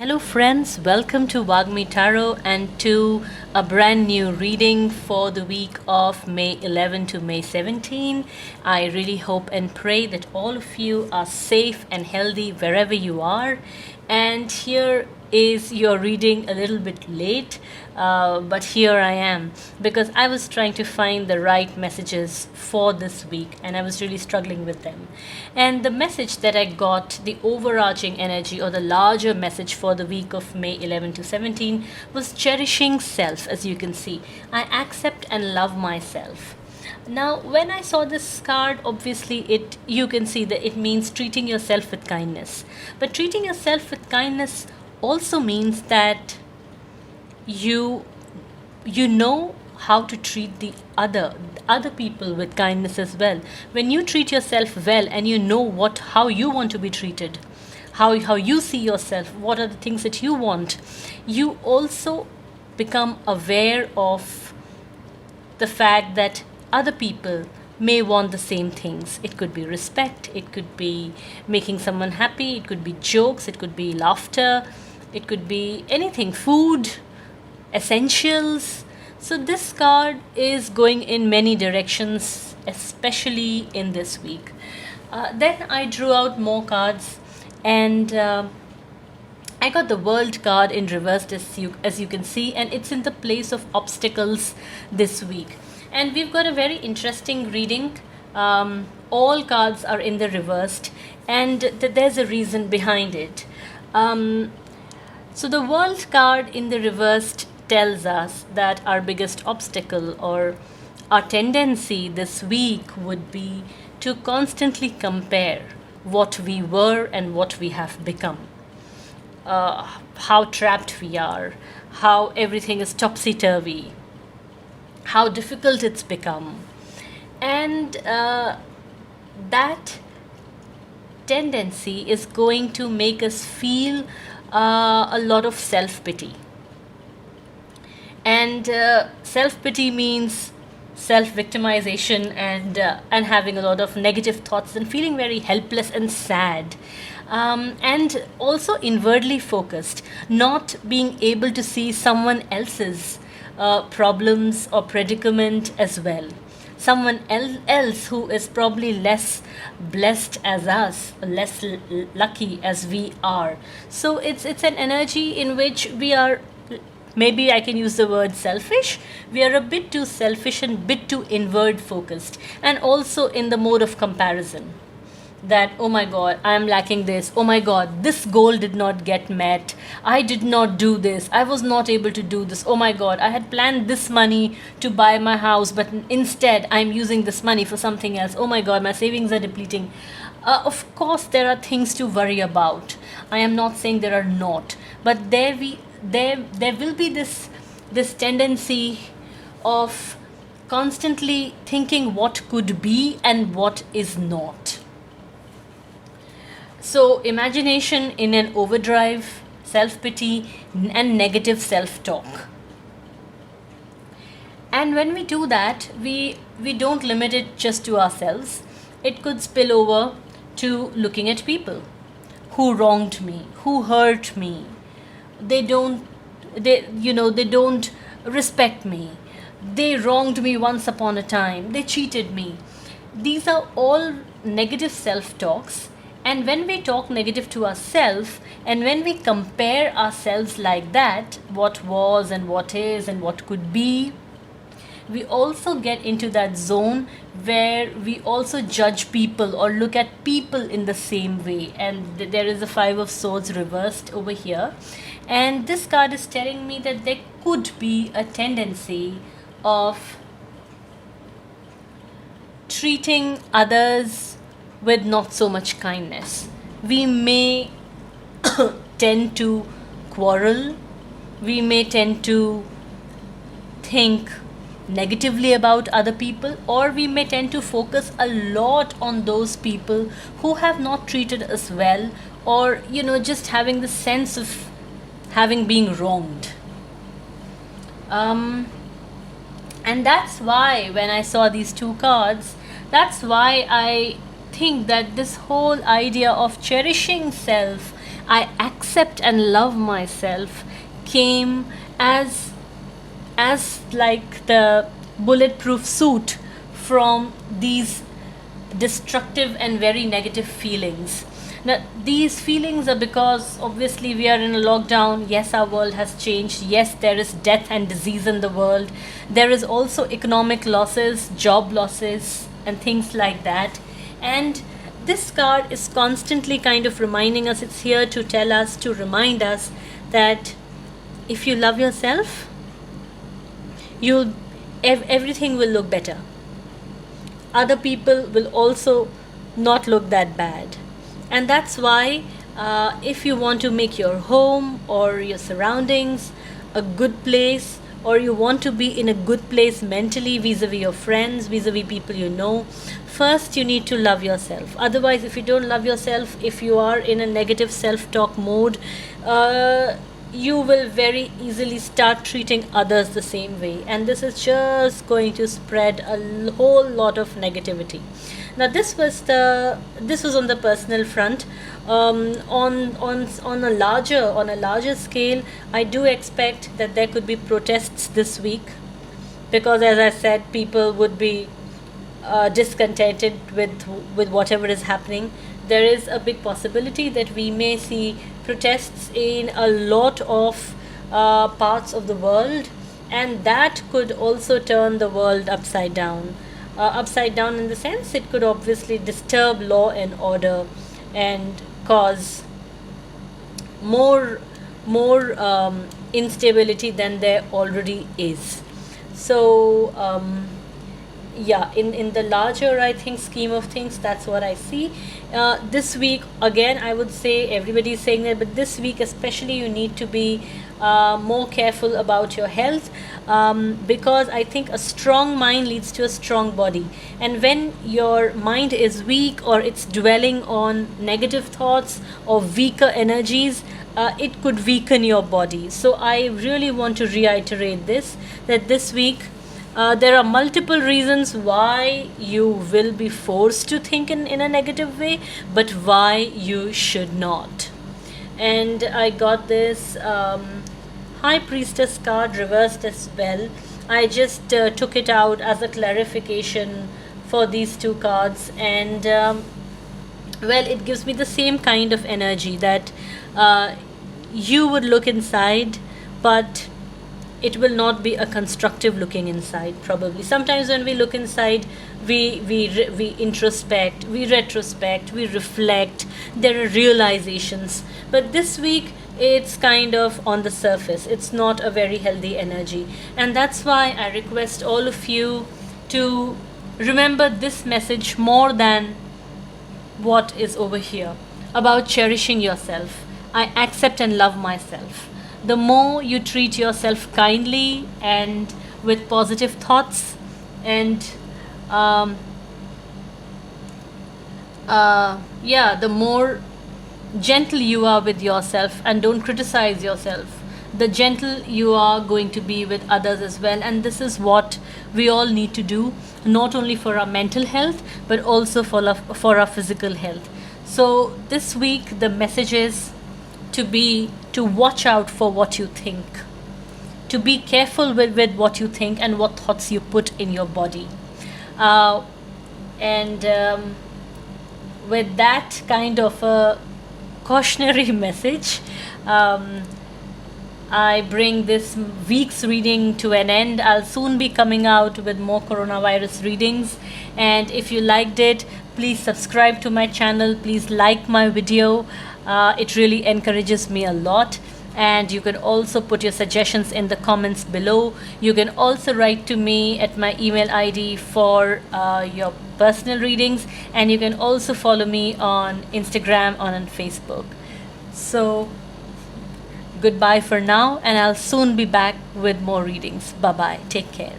Hello, friends. Welcome to Wagmi Tarot and to a brand new reading for the week of May 11 to May 17. I really hope and pray that all of you are safe and healthy wherever you are. And here is your reading a little bit late, but here I am because I was trying to find the right messages for this week and I was really struggling with them. And the message that I got, the overarching energy or the larger message for the week of May 11 to 17 was cherishing self. As you can see, I accept and love myself. Now, when I saw this card, obviously you can see that it means treating yourself with kindness. But treating yourself with kindness also means that you know how to treat the other people with kindness as well. When you treat yourself well and you know how you want to be treated, how you see yourself, what are the things that you want, you also become aware of the fact that other people may want the same things. It could be respect, it could be making someone happy, it could be jokes, it could be laughter, it could be anything, food, essentials. So this card is going in many directions, especially in this week. Then I drew out more cards and I got the World card in reverse as you can see, and it's in the place of obstacles this week. And we've got a very interesting reading. All cards are in the reversed, and there's a reason behind it. So the World card in the reversed tells us that our biggest obstacle or our tendency this week would be to constantly compare what we were and what we have become. How trapped we are, how everything is topsy-turvy, how difficult it's become. And that tendency is going to make us feel a lot of self-pity. And self-pity means self-victimization and having a lot of negative thoughts and feeling very helpless and sad. And also inwardly focused, not being able to see someone else's problems or predicament as well. Someone else who is probably less blessed as us, less lucky as we are. So it's an energy in which we are, maybe I can use the word selfish. We are a bit too selfish and bit too inward focused, and also in the mode of comparison. That, oh my god, I am lacking this, oh my god, this goal did not get met, I did not do this, I was not able to do this, oh my god, I had planned this money to buy my house, but instead I'm using this money for something else, oh my god, my savings are depleting. Of course there are things to worry about, I am not saying there are not, but there will be this tendency of constantly thinking what could be and what is not. So imagination in an overdrive, self-pity and negative self-talk. And when we do that, we don't limit it just to ourselves. It could spill over to looking at people who wronged me, who hurt me. They don't respect me. They wronged me once upon a time. They cheated me. These are all negative self-talks. And when we talk negative to ourselves, and when we compare ourselves like that, what was and what is and what could be, we also get into that zone where we also judge people or look at people in the same way. And there is a Five of Swords reversed over here. And this card is telling me that there could be a tendency of treating others with not so much kindness. We may tend to quarrel, we may tend to think negatively about other people, or we may tend to focus a lot on those people who have not treated us well, or just having the sense of having been wronged. And that's why when I saw these two cards, that's why I think that this whole idea of cherishing self I accept and love myself came as like the bulletproof suit from these destructive and very negative feelings. Now, these feelings are because obviously we are in a lockdown. Yes, our world has changed. Yes, there is death and disease in the world. There is also economic losses, job losses, and things like that. And this card is constantly kind of reminding us, it's here to tell us, to remind us that if you love yourself, you'll everything will look better. Other people will also not look that bad. And that's why, if you want to make your home or your surroundings a good place, or you want to be in a good place mentally vis a vis your friends, vis a vis people you know, first you need to love yourself. Otherwise, if you don't love yourself, if you are in a negative self talk mode, you will very easily start treating others the same way, and this is just going to spread a whole lot of negativity. Now, this was on the personal front. On a larger scale, I do expect that there could be protests this week, because, as I said, people would be discontented with whatever is happening. There is a big possibility that we may see protests in a lot of parts of the world, and that could also turn the world upside down. Upside down in the sense it could obviously disturb law and order and cause more instability than there already is. So, yeah, in the larger, I think, scheme of things, that's what I see. This week, again, I would say everybody is saying that, but this week especially, you need to be more careful about your health, because I think a strong mind leads to a strong body. And when your mind is weak, or it's dwelling on negative thoughts or weaker energies, it could weaken your body. So I really want to reiterate this, that this week, there are multiple reasons why you will be forced to think in a negative way, but why you should not. And I got this High Priestess card reversed as well. I just took it out as a clarification for these two cards, and well, it gives me the same kind of energy that you would look inside, but it will not be a constructive looking inside. Probably sometimes when we look inside, we introspect, we retrospect, we reflect, there are realizations. But this week, it's kind of on the surface, it's not a very healthy energy. And that's why I request all of you to remember this message more than what is over here, about cherishing yourself. I accept and love myself. The more you treat yourself kindly and with positive thoughts, and yeah, the more gentle you are with yourself and don't criticize yourself, the gentle you are going to be with others as well. And this is what we all need to do, not only for our mental health, but also for our physical health. So this week, the message is to watch out for what you think, to be careful with what you think and what thoughts you put in your body. And with that kind of a cautionary message, I bring this week's reading to an end. I'll soon be coming out with more coronavirus readings. And if you liked it, please subscribe to my channel. Please like my video. It really encourages me a lot. And you can also put your suggestions in the comments below. You can also write to me at my email ID for your personal readings. And you can also follow me on Instagram and on Facebook. So, goodbye for now, and I'll soon be back with more readings. Bye bye. Take care.